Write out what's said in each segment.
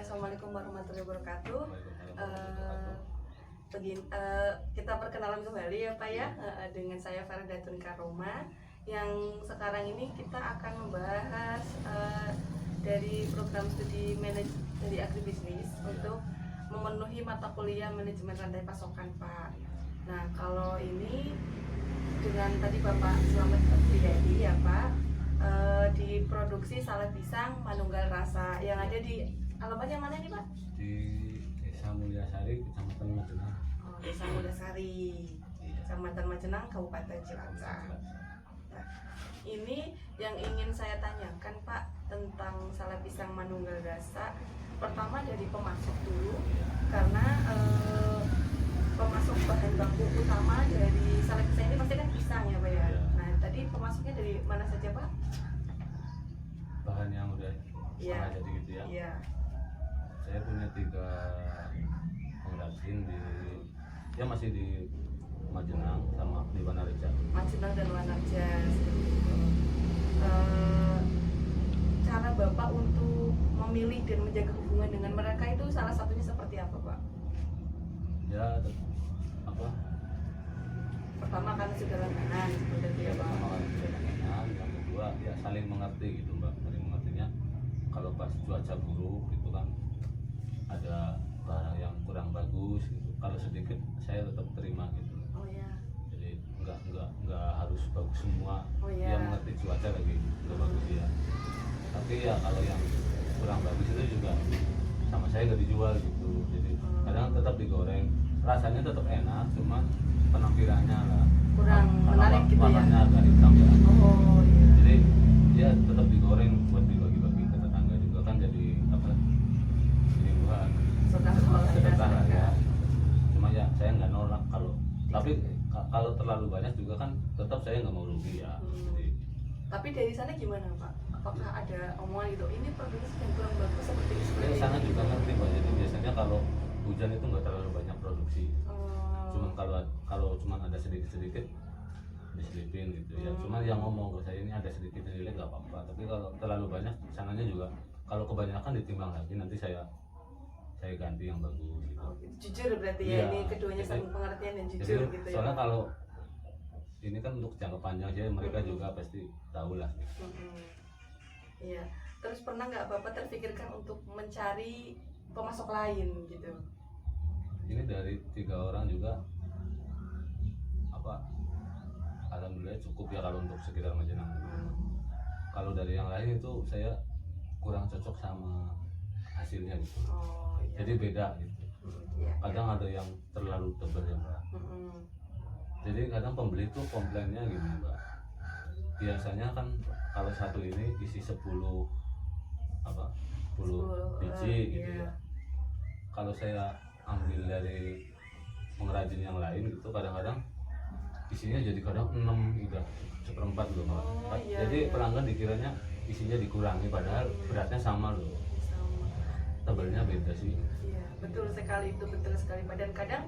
Assalamualaikum warahmatullahi wabarakatuh. Kita perkenalan kembali ya Pak ya, dengan saya Faridatun Karoma. Yang sekarang ini kita akan membahas dari program studi dari agribisnis untuk memenuhi mata kuliah manajemen rantai pasokan Pak. Nah kalau ini dengan tadi Bapak Slamet Priyadi ya Pak, di produksi salad pisang Manunggal Rasa yang ada di alamatnya mana nih Pak? Di Desa Mulyasari, Kecamatan Majenang. Oh, Desa Mulyasari, Kecamatan Majenang, Kabupaten Cilacap. Nah, ini yang ingin saya tanyakan Pak tentang salad pisang Manunggal Rasa. Pertama dari pemasok dulu, karena pemasok bahan baku utama dari salad pisang ini pasti kan pisang ya Pak ya. Nah tadi pemasoknya dari mana saja Pak? Bahan yang udah setengah jadi gitu ya. Iya. Saya punya 3 pengrajin masih di Majenang sama di Wanarja. Majenang dan Wanarja. Cara Bapak untuk memilih dan menjaga hubungan dengan mereka itu salah satunya seperti apa Pak? Ya apa? Pertama kan sudah langganan seperti Ya, itu Pak. pertama kali sudah langganan, yang kedua ya saling mengerti gitu Mbak. Saling mengertinya kalau pas cuaca buruk itu kan ada barang yang kurang bagus gitu. Kalau sedikit saya tetap terima gitu. Oh ya. Jadi enggak harus bagus semua. Oh, Dia ya. mengerti cuaca lagi udah bagus ya. Tapi ya kalau yang kurang bagus itu juga sama saya nggak dijual gitu. Jadi kadang tetap digoreng, rasanya tetap enak, cuman penampilannya lah Kurang menarik gitu ya. warnanya agak hitam ya. Oh iya. Jadi dia tetap digoreng buat dibagi-bagi ke tetangga juga kan, jadi apa? Jadi buat sedekah lah ya. Cuma ya saya nggak nolak tapi kalau terlalu banyak juga kan tetap saya nggak mau rugi ya. Jadi, tapi dari sana gimana Pak? Apakah ada omongan gitu, ini produksi sedang kurang bagus seperti ini? dari sana juga ngerti Pak. Jadi biasanya kalau hujan itu nggak terlalu banyak produksi. Cuman kalau cuman ada sedikit diselipin gitu ya. Cuman yang ngomong ke saya ini ada sedikit nilai nggak apa-apa. Tapi kalau terlalu banyak sananya juga kalau kebanyakan ditimbang lagi nanti saya ganti yang bagus gitu. Oh, gitu. Jujur berarti ya, Iya, ini keduanya jadi- saling pengertian dan Jadi jujur gitu ya. soalnya kalau ini kan untuk jangka panjang jadi mereka juga pasti tahu lah. Iya. Terus pernah nggak Bapak terpikirkan untuk mencari pemasok lain gitu? Ini dari 3 orang juga apa? Alhamdulillah cukup ya kalau untuk sekitar Majenang. Kalau dari yang lain itu saya kurang cocok sama hasilnya gitu. Oh iya. Jadi beda gitu. Iya. Kadang ada yang terlalu tebal ya Mbak. Jadi kadang pembeli tuh komplainnya gini Mbak. Biasanya kan kalau satu ini isi 10 biji gitu ya. Kalau saya ambil dari pengrajin yang lain gitu kadang-kadang isinya jadi kadang 6 udah 1/4 loh Mbak. Iya, Jadi iya. pelanggan dikiranya isinya dikurangi padahal beratnya sama loh. Sama. Tebalnya beda sih. Iya, betul sekali itu, betul sekali Pak. Dan kadang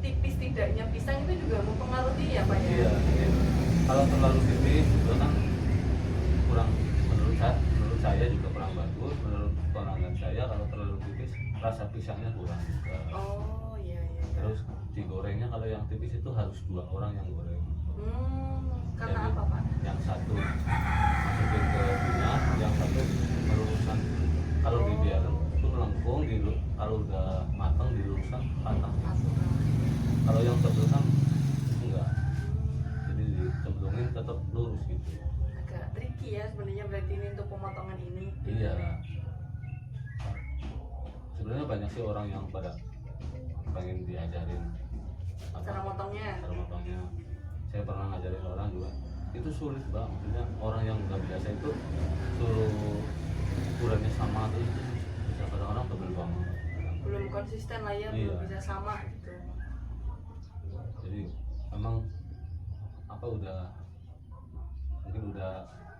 tipis tidaknya pisang itu juga mempengaruhi ya Pak ya. Iya, kalau terlalu tipis juga kan kurang, menurut saya juga kurang bagus. Menurut pelanggan saya kalau terlalu tipis rasa pisangnya kurang juga. Oh iya iya. Terus digorengnya kalau yang tipis itu harus 2 orang yang goreng. Karena Jadi, apa Pak? yang satu masukin ke minyak, yang satu meluruskan. Kalau dibiarkan itu melengkung, kalau udah matang diluruskan patah. Kalau yang tebel kan enggak, jadi dicemplungin tetap lurus gitu. Agak tricky ya sebenarnya berarti ini untuk pemotongan ini. Iya. Sebenarnya banyak sih orang yang pada pengen diajarin Cara motongnya. Cara motongnya. Saya pernah ngajarin orang juga. Itu sulit Bang. Maksudnya orang yang nggak biasa itu suruh ukurannya sama tuh itu bisa kadang-kadang tebel banget. Belum konsisten lah ya, Iya. belum bisa sama gitu. Jadi memang mungkin udah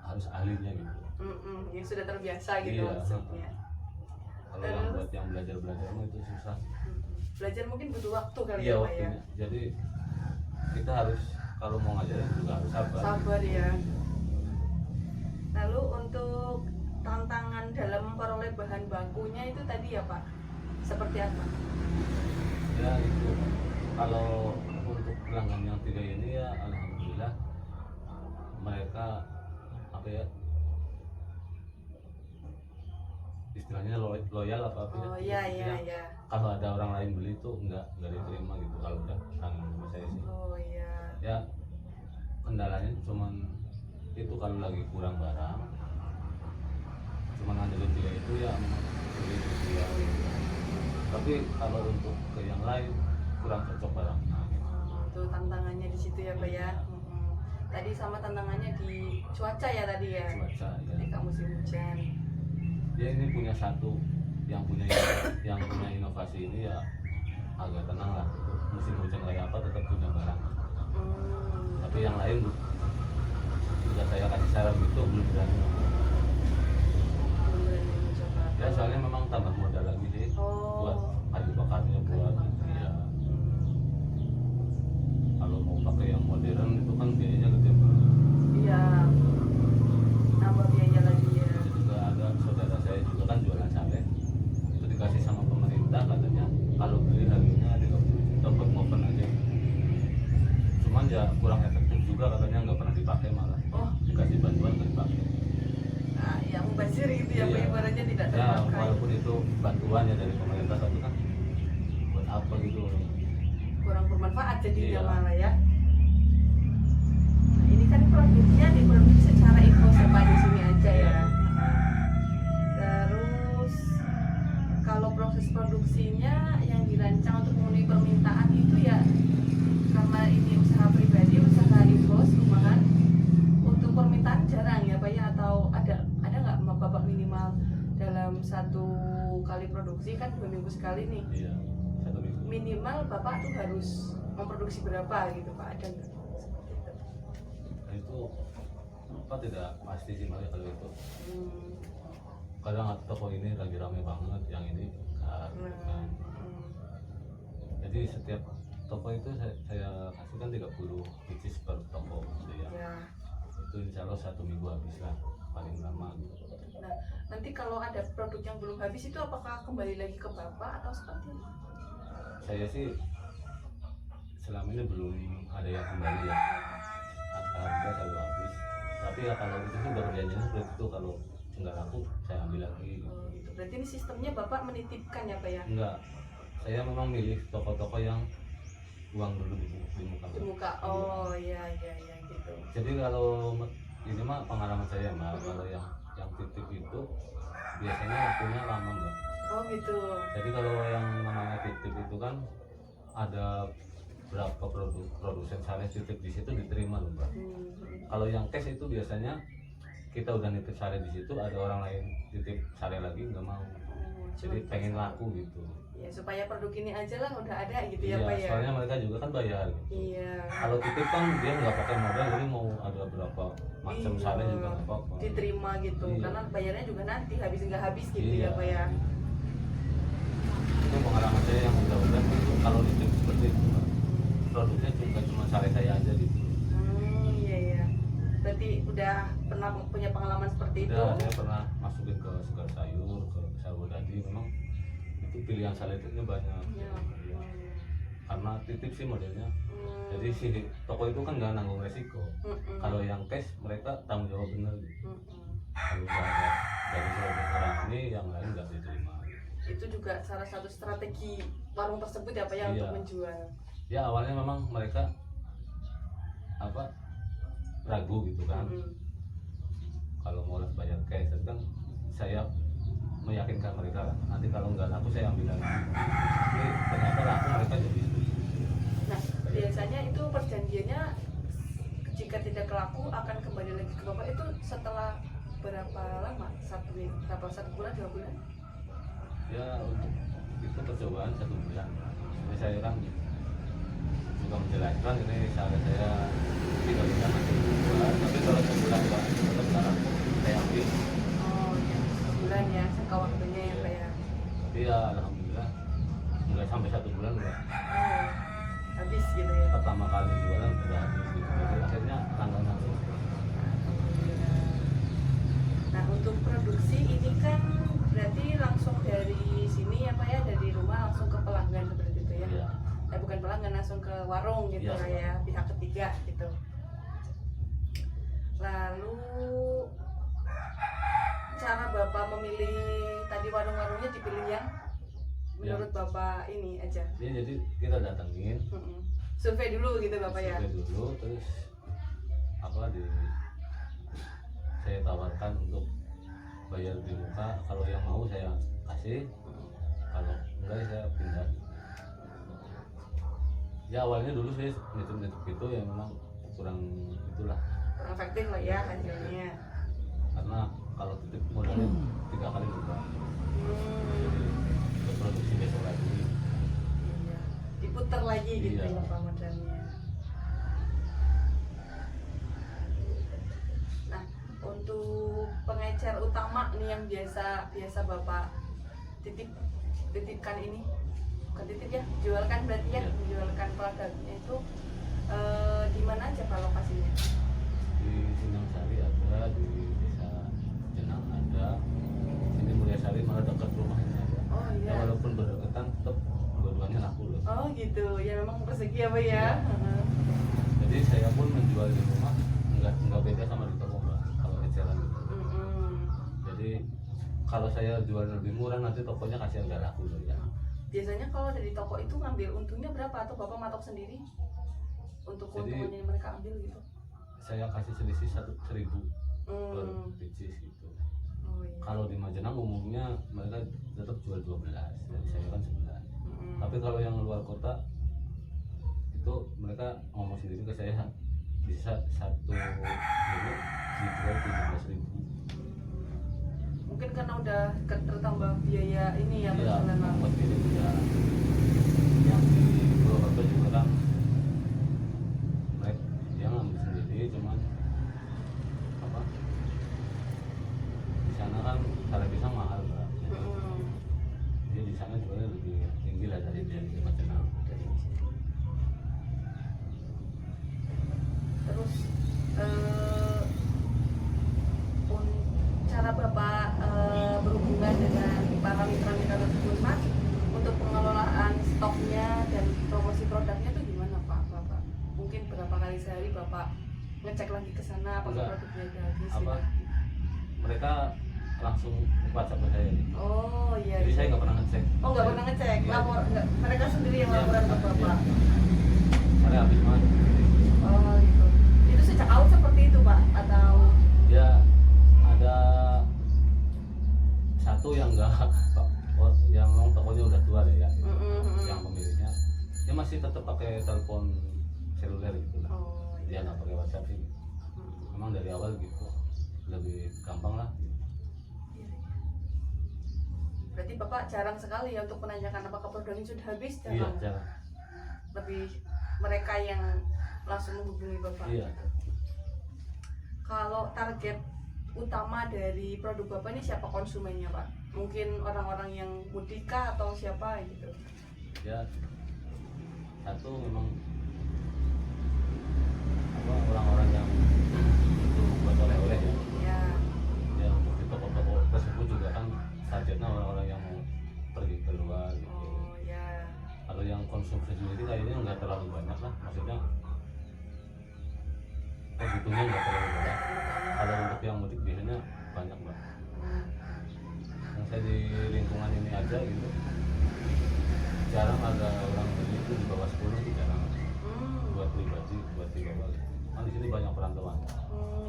harus ahlinya gitu. Yang sudah terbiasa gitu Iya. maksudnya. Kalau yang buat yang belajar mah itu susah. Belajar mungkin butuh waktu kali Iya ya Pak ya. waktunya. Jadi kita harus kalau mau ngajarin juga harus sabar. Sabar ya. Lalu untuk tantangan dalam memperoleh bahan bakunya itu tadi ya Pak, seperti apa? Ya itu kalau untuk pelanggan yang 3 ini ya alhamdulillah mereka apa ya istilahnya loyal apa Oh iya iya ya. iya. Kalau ada orang lain beli itu nggak diterima gitu kalau udah kangen sama saya sih. Oh iya. Ya kendalanya cuman itu kalau lagi kurang barang cuman ngandelin 3 itu ya memang beli itu dia. Tapi kalau untuk ke yang lain kurang cocok barangnya gitu. Itu tantangannya di situ ya Pak ya. Tadi sama tantangannya di cuaca ya tadi ya. Cuaca ya. Ketika musim hujan. Dia ini punya satu yang punya inovasi ini ya agak tenang lah gitu. Musim hujan kayak apa tetap punya barang. Tapi yang lain sudah saya kasih saran gitu belum berani. Belum berani mencoba. Ya soalnya memang tambah modal lagi sih buat kayu bakarnya buat ya. Kalau mau pakai yang modern itu kan biayanya gede banget. Iya. Nambah biaya lagi ya. Itu juga ada saudara saya juga kan jualan sale. Itu dikasih sama pemerintah katanya kalau beli harganya 30 juta buat ngopen aja. Cuman ya kurang efektif juga katanya nggak pernah dipakai malah. Oh, Dikasih bantuan nggak dipakai. nah, yang mubazir itu ya Pak, Iya. ibaratnya tidak Ya terpakai. walaupun itu bantuan ya dari pemerintah tapi kan buat apa gitu. Kurang bermanfaat jadinya Iya. malah ya. Nah, ini kan produknya diproduksi secara impulsif ya Pak, di sini aja ya. Terus kalau proses produksinya yang dirancang untuk memenuhi permintaan itu ya karena ini usaha pribadi, usaha impulsif rumahan, untuk permintaan jarang ya Pak ya, atau ada nggak Bapak minimal dalam satu kali produksi kan 2 minggu sekali nih, Iya, 1 minggu. minimal Bapak tuh harus memproduksi berapa gitu Pak, ada nggak seperti itu? Nah, itu apa tidak pasti sih Mbak, kalau itu Hmm, kadang toko ini lagi rame banget yang ini kan. nah, Jadi setiap toko itu saya kasihkan 30 pieces per toko gitu ya. ya. Itu insya Allah 1 minggu habis lah paling lama gitu. Nah, nanti kalau ada produk yang belum habis itu apakah kembali lagi ke Bapak atau seperti apa? Saya sih selama ini belum ada yang kembali ya, harga selalu habis. Tapi ya kalau itu sih udah perjanjian seperti itu, kalau nggak laku saya ambil lagi gitu. Oh, gitu. Berarti ini sistemnya Bapak menitipkan ya Pak ya? Enggak, saya memang milih toko-toko yang uang dulu di muka. Di muka. Oh iya iya iya gitu. Jadi kalau ini mah pengalaman saya Mbak, kalau yang titip itu biasanya waktunya lama Mbak. Oh gitu. Jadi kalau yang namanya titip itu kan ada berapa produsen sale titip di situ diterima loh Mbak. Kalau yang cash itu biasanya kita udah nitip sale di situ, ada orang lain titip sale lagi nggak mau. Jadi pengen laku gitu. Ya supaya produk ini aja lah udah ada gitu ya Iya, Pak ya. soalnya mereka juga kan bayar gitu. Iya. Kalau titip kan dia nggak pakai modal, jadi mau ada berapa macam Iya. sale juga nggak apa-apa. Diterima gitu, Iya. karena bayarnya juga nanti habis nggak habis gitu Iya. ya Pak ya. Itu pengalaman saya yang udah gitu. Kalau titip seperti itu produknya juga cuma sale saya aja gitu. Iya iya. Berarti udah pernah punya pengalaman seperti itu? Udah, saya pernah masukin ke segar sayur, ke sayur dadi, memang itu pilihan sale titipnya banyak. Iya. Iya. Karena titip sih modelnya. Hmm. Jadi si toko itu kan nggak nanggung resiko. Kalau yang cash mereka tanggung jawab bener gitu. Kalau udah ada dari 100 orang ini yang lain nggak diterima. Itu juga salah satu strategi warung tersebut ya Pak ya, Iya. untuk menjual. Ya awalnya memang mereka apa ragu gitu kan. Kalau mau bayar cash, tapi kan saya meyakinkan mereka nanti kalau nggak laku saya ambil lagi. Tapi ternyata laku, mereka jadi setuju. Nah biasanya itu perjanjiannya jika tidak laku akan kembali lagi ke Bapak itu setelah berapa lama? Satu bulan, 2 bulan? Ya untuk itu percobaan 1 bulan. Jadi saya kan juga menjelaskan ini saya tidak bisa masih bulan, tapi kalau sebulan nggak tetap sekarang saya ambil. Oh ya, sebulan ya, jangka waktunya ya Pak ya. Tapi ya alhamdulillah nggak sampai 1 bulan udah Oh, habis gitu ya. pertama kali jualan udah habis gitu. Jadi akhirnya langganan. Nah untuk produksi ini kan berarti langsung dari sini ya Pak ya, dari rumah langsung ke pelanggan seperti itu ya? Iya. Bukan pelanggan, langsung ke warung gitu Iya. ya, pihak ketiga gitu. Lalu cara Bapak memilih tadi warung-warungnya dipilih yang menurut Bapak ini aja? Ya, jadi kita datengin, Survei dulu gitu Bapak ya? survei dulu, terus saya tawarkan untuk bayar di muka. Kalau yang mau saya kasih, kalau enggak saya pindah. Ya awalnya dulu saya nitip gitu ya, memang kurang itulah, Kurang efektif lah ya hasilnya. karena kalau titip modalnya 3 kali juga, jadi untuk produksi besok lagi. Iya. Diputar lagi gitu Iya. ya Pak modalnya. Nah, untuk pengecer utama nih yang biasa Bapak titipkan ini, bukan titip ya, jualkan berarti ya, Iya. menjualkan produknya itu di mana aja Pak lokasinya? Di Sindang Sari ada, di Desa Jenang ada, sini Mulyasari malah dekat rumahnya ada. Oh Ya iya. walaupun berdekatan tetap dua-duanya laku loh. Oh gitu, ya memang rezeki apa ya? Iya. Jadi saya pun menjual di rumah nggak beda sama di toko Mbak, kalau eceran gitu. Jadi kalau saya jual lebih murah nanti tokonya kasihan nggak laku loh ya. Biasanya kalau dari toko itu ngambil untungnya berapa, atau Bapak matok sendiri untuk Jadi, keuntungannya yang mereka ambil gitu? Saya kasih selisih 1.000 per Hmm. pieces gitu. Oh iya. Kalau di Majenang umumnya mereka tetap jual 12, jadi saya kan 9. Tapi kalau yang luar kota itu mereka ngomong sendiri ke saya, bisa satu ini dijual 17.000. Mungkin karena udah tertambah biaya ini ya Iya, perjalanan. buat ini ya. Yang di Purwokerto juga kan mereka dia ngambil sendiri, cuman apa? Di sana kan cara pisang mahal Mbak. Jadi dia di sana jualnya lebih tinggi lah dari di Majenang. Terus cara Bapak berhubungan dengan para mitra-mitra tersebut Mas, untuk pengelolaan stoknya dan promosi produknya itu gimana Pak? Bapak mungkin berapa kali sehari Bapak ngecek lagi ke sana apakah Enggak. produknya udah habis Apa? gitu? Mereka langsung WhatsApp ke saya nih. Oh iya. Jadi iya. saya nggak pernah ngecek. Oh nggak pernah ngecek, Iya. lapor nggak, mereka sendiri yang Iya, laporan ke iya. Bapak. Saya habis mas. Oh gitu. Itu sejak awal seperti itu Pak atau? Ya ada satu yang enggak, yang memang tokonya udah tua deh ya, yang pemiliknya dia masih tetap pakai telepon seluler gitu lah. Oh Dia iya. nggak pakai WhatsApp sih. Memang dari awal gitu, lebih gampang lah. Berarti Bapak jarang sekali ya untuk menanyakan apakah produknya sudah habis, Iya, jarang. jarang. Lebih mereka yang langsung menghubungi Bapak. Iya. Kalau target utama dari produk Bapak ini siapa konsumennya Pak? Mungkin orang-orang yang mudik kah atau siapa gitu? Ya satu memang apa, orang-orang yang itu buat oleh-oleh ya. Ya. Ya untuk di toko-toko tersebut juga kan targetnya orang-orang yang mau pergi keluar gitu. Oh ya. Kalau yang konsumsi sendiri kayaknya nggak terlalu banyak lah, maksudnya perhitungnya nggak terlalu banyak. Kalau untuk yang mudik biasanya banyak Mbak. Yang saya di lingkungan ini aja gitu, jarang ada orang beli itu di bawah 10 itu jarang. Buat pribadi, buat dibawa gitu. Kan di sini banyak perantauan.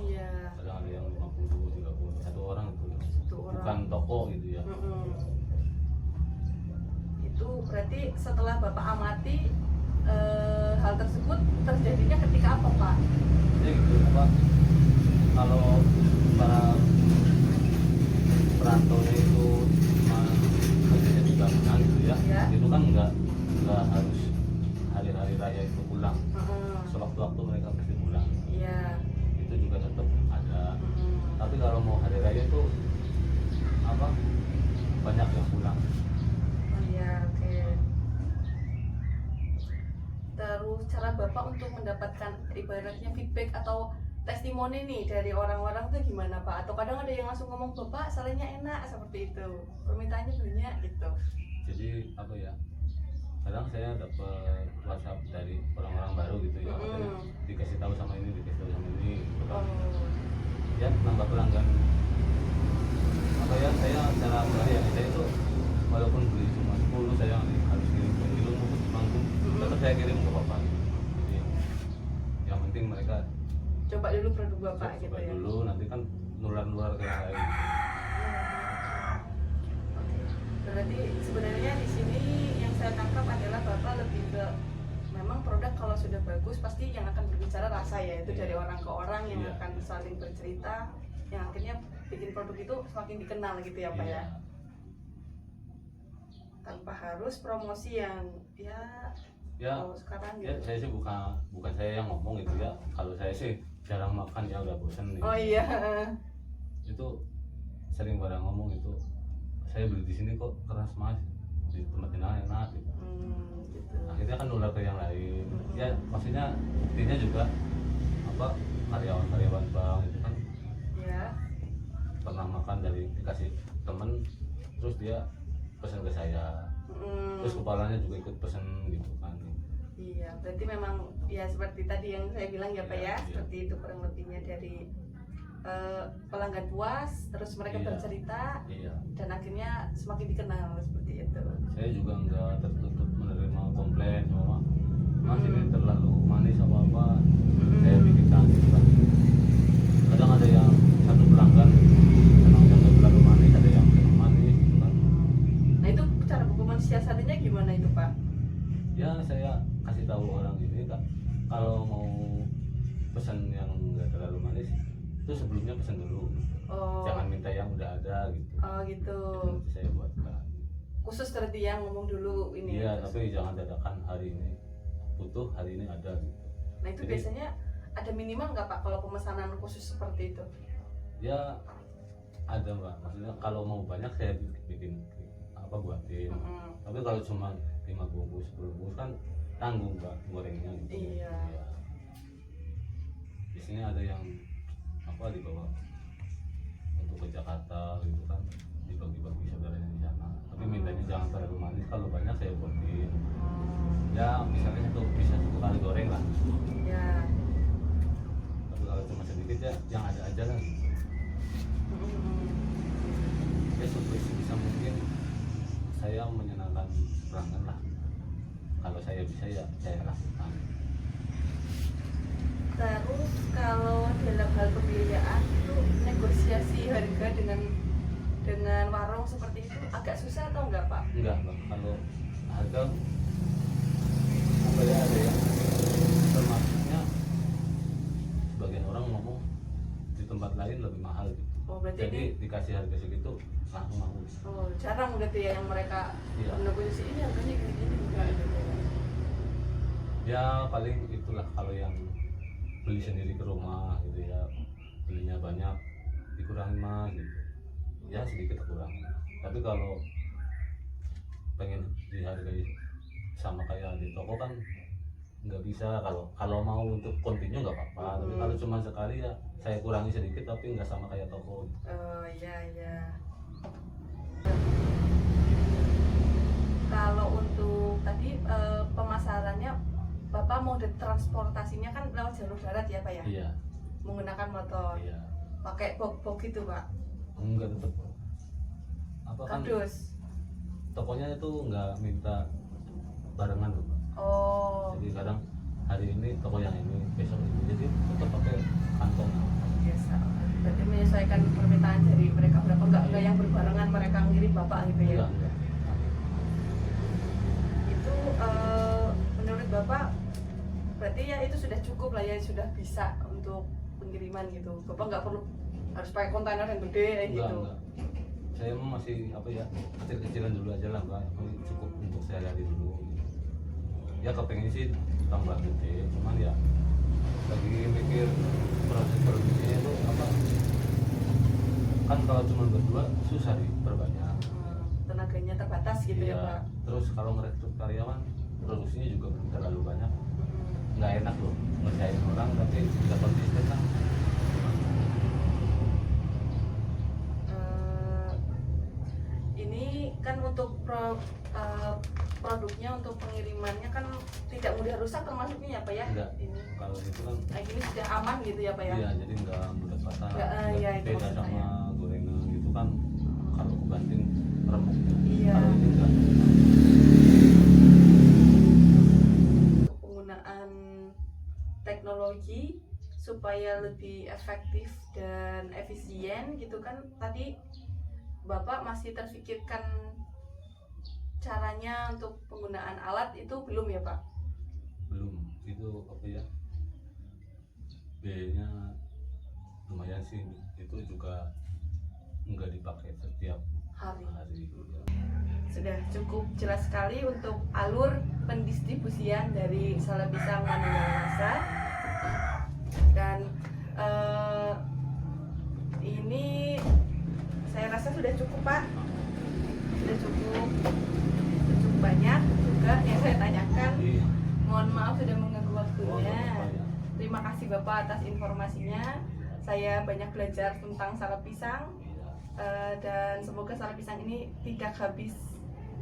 Iya. Kadang ada yang 50, 30, satu orang itu. Satu orang. Bukan toko gitu ya. Itu berarti setelah Bapak amati hal tersebut terjadinya ketika apa Pak? Jadi gitu apa? Kalau para perantau itu cuma kerjanya di bangunan gitu ya, Ya. itu kan nggak harus hari-hari raya itu pulang. Sewaktu-waktu mereka pasti pulang. Iya. Itu juga tetap ada. Tapi kalau mau hari raya itu apa? Banyak yang pulang. Oh iya, oke. Terus cara Bapak untuk mendapatkan ibaratnya feedback atau testimoni nih dari orang-orang tuh gimana Pak? Atau kadang ada yang langsung ngomong Bapak salenya enak seperti itu, permintaannya banyak gitu. Jadi apa ya, kadang saya dapat WhatsApp dari orang-orang baru gitu ya, katanya dikasih tahu sama ini gitu kan. Ya nambah pelanggan apa ya, saya cara melayani saya itu walaupun beli cuma 10 saya harus kirim ke kilo maupun manggung tetap saya kirim ke bapak. Jadi yang penting mereka coba dulu produk Bapak coba gitu ya. dulu, nanti kan nular ke yang lain. Berarti sebenarnya di sini yang saya tangkap adalah Bapak lebih ke memang produk kalau sudah bagus pasti yang akan berbicara rasa ya, itu dari orang ke orang yang akan saling bercerita, yang akhirnya bikin produk itu semakin dikenal gitu ya Pak ya. Tanpa harus promosi yang kalau sekarang ya gitu. saya sih bukan saya yang ngomong gitu ya, kalau saya sih jarang makan ya, udah bosan nih. Oh iya. Itu sering pada ngomong itu, saya beli di sini kok keras mas, di tempat yang enak gitu. Gitu. Akhirnya kan nular ke yang lain. Ya maksudnya buktinya juga apa, karyawan bank itu kan Ya. pernah makan dari dikasih temen, terus dia pesan ke saya, terus kepalanya juga ikut pesen gitu kan. Iya, berarti memang ya seperti tadi yang saya bilang ya Pak ya, seperti itu kurang lebihnya dari pelanggan puas, terus mereka bercerita, dan akhirnya semakin dikenal seperti itu. Saya juga nggak tertutup menerima komplain bahwa mas ini terlalu manis apa saya bikin cantik kan. Kadang ada yang satu pelanggan senangnya nggak terlalu manis, ada yang senang manis gitu kan. Nah itu cara mensiasatinya gimana itu Pak? Ya saya kasih tahu orang ini kak, kalau mau pesan yang nggak terlalu manis itu sebelumnya pesan dulu, jangan minta yang udah ada gitu. Oh gitu. Itu saya buatkan. Khusus berarti yang ngomong dulu ini. Iya, tapi jangan dadakan hari ini butuh, hari ini ada gitu. Nah itu jadi, biasanya ada minimal nggak Pak kalau pemesanan khusus seperti itu? Ya ada mbak, maksudnya kalau mau banyak saya bikin buatin. Tapi kalau cuma 5 bungkus 10 bungkus kan tanggung mbak gorengnya gitu. Iya. Ya. Biasanya ada yang dibawa untuk ke Jakarta gitu kan, dibagi-bagi saudaranya di sana. Tapi mintanya jangan terlalu manis, kalau banyak saya buatin. Ya misalnya bisa satu kali goreng lah. Ya. Tapi kalau cuma sedikit ya yang ada aja lah gitu. Ya sebisa mungkin saya menyenangkan pelanggan lah. Kalau saya bisa ya saya lakukan. Terus kalau dalam hal pembiayaan itu negosiasi harga dengan warung seperti itu agak susah atau enggak Pak? Enggak Pak, kalau harga ada yang termasuknya sebagian orang ngomong di tempat lain lebih mahal gitu. Jadi dikasih harga segitu langsung mau. Jarang gitu ya yang mereka negosiasi ini harganya gini-gini enggak gitu. Ya paling itulah kalau yang beli sendiri ke rumah gitu ya, belinya banyak dikurangin mas gitu ya, sedikit kurang. Tapi kalau pengen dihargai sama kayak di toko kan nggak bisa. Kalau mau untuk continue nggak apa-apa, tapi kalau cuma sekali ya saya kurangi sedikit tapi nggak sama kayak toko. Iya. Kalau untuk tadi pemasarannya Bapak mode transportasinya kan lewat jalur darat ya Pak ya? Iya. Menggunakan motor. Iya. Pakai box gitu Pak? Enggak, tetap kardus. Tokonya itu nggak minta barengan loh Pak. Jadi kadang hari ini toko yang ini, besok ini, jadi tetap pakai kantong. Biasa. Berarti menyesuaikan permintaan dari mereka berapa, enggak yang berbarengan mereka ngirim Bapak gitu ya? Enggak. Itu menurut Bapak berarti ya itu sudah cukup lah ya, sudah bisa untuk pengiriman gitu. Bapak nggak perlu harus pakai kontainer yang gede gitu. Enggak. Saya masih kecil-kecilan dulu aja lah Mbak, cukup untuk sehari-hari dulu. Ya kepengen sih tambah gede, cuman ya lagi mikir proses produksinya itu kan kalau cuma berdua susah diperbanyak. Tenaganya terbatas gitu ya Pak. Terus kalau merekrut karyawan produksinya juga terlalu banyak, nggak enak loh ngerjain orang tapi nggak konsisten kan. kan untuk produknya untuk pengirimannya kan tidak mudah rusak termasuknya ya Pak ya? Enggak. Ini. Kalau itu kan Nah, ini sudah aman gitu ya Pak ya? iya, jadi nggak mudah patah. Nggak, iya, itu Beda maksud sama saya. gorengan gitu kan, kalau banting remuk. Iya. Kalau ini enggak. Penggunaan teknologi supaya lebih efektif dan efisien gitu kan, tadi Bapak masih terfikirkan caranya untuk penggunaan alat itu belum ya Pak? Belum. Itu apa ya, biayanya lumayan sih. Itu juga nggak dipakai setiap Hari. hari. Sudah cukup jelas sekali untuk alur pendistribusian dari Salak Pisang Manunggalarasa. Dan ini saya rasa sudah cukup Pak, sudah cukup banyak juga yang saya tanyakan. Iya. Mohon maaf sudah mengganggu Oh, waktunya. nggak apa-apa ya. Terima kasih Bapak atas informasinya. Saya banyak belajar tentang salak pisang. Dan semoga salak pisang ini tidak habis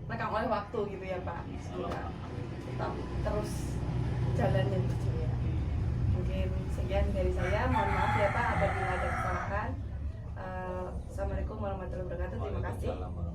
lekang oleh waktu gitu ya Pak. Semoga tetap terus jalannya gitu ya. Mungkin sekian dari saya. Mohon maaf ya Pak apabila ada kesalahan. Assalamualaikum warahmatullahi wabarakatuh. Terima kasih. Waalaikumsalam.